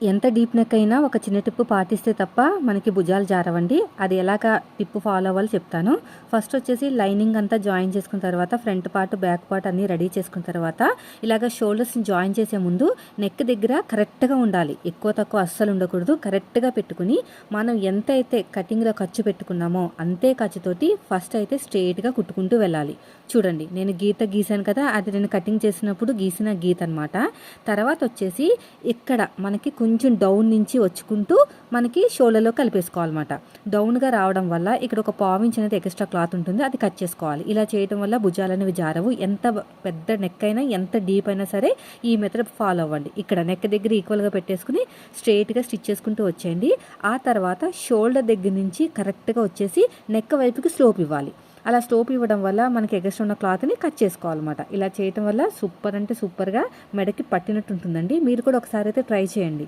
ఎంత deep neck అయినా ఒక చిన్న టిప్పు పాటిస్తే తప్ప మనకి భుజాలు జారవండి. అది ఎలాగా టిప్పు ఫాలో అవ్వాలో చెప్తాను. ఫస్ట్ వచ్చేసి లైనింగ్ అంతా జాయిన్ చేసుకున్న తర్వాత ఫ్రంట్ పార్ట్ బ్యాక్ పార్ట్ అన్నీ రెడీ చేసుకున్న తర్వాత ఇలాగ షోల్డర్స్ని జాయిన్ చేసే ముందు నెక్ దగ్గర కరెక్ట్గా ఉండాలి. ఎక్కువ తక్కువ అస్సలు ఉండకూడదు. కరెక్ట్గా పెట్టుకుని మనం ఎంత అయితే కటింగ్లో ఖర్చు పెట్టుకున్నామో అంతే ఖర్చుతోటి ఫస్ట్ అయితే స్ట్రెయిట్గా కుట్టుకుంటూ వెళ్ళాలి. చూడండి, నేను గీసాను కదా, అది నేను కటింగ్ చేసినప్పుడు గీసిన గీత అనమాట. తర్వాత వచ్చేసి ఇక్కడ మనకి కొంచెం డౌన్ నుంచి వచ్చుకుంటూ మనకి షోల్డర్లో కలిపేసుకోవాలన్నమాట. డౌన్గా రావడం వల్ల ఇక్కడ ఒక పావించ్ అనేది ఎక్స్ట్రా క్లాత్ ఉంటుంది, అది కట్ చేసుకోవాలి. ఇలా చేయడం వల్ల భుజాలు అనేవి జారవు. ఎంత పెద్ద నెక్ అయినా ఎంత డీప్ అయినా సరే ఈ మెథడ్ ఫాలో అవ్వండి. ఇక్కడ నెక్ దగ్గర ఈక్వల్గా పెట్టేసుకుని స్ట్రెయిట్గా స్టిచ్ చేసుకుంటూ వచ్చేయండి. ఆ తర్వాత షోల్డర్ దగ్గర నుంచి కరెక్ట్గా వచ్చేసి నెక్ వైపుకి స్లోప్ ఇవ్వాలి. అలా స్లోప్ ఇవ్వడం వల్ల మనకి ఎగస్ట్రా ఉన్న క్లాత్ని కట్ చేసుకోవాలన్నమాట. ఇలా చేయడం వల్ల సూపర్ అంటే సూపర్గా మెడకి పట్టినట్టు ఉంటుందండి. మీరు కూడా ఒకసారి అయితే ట్రై చేయండి.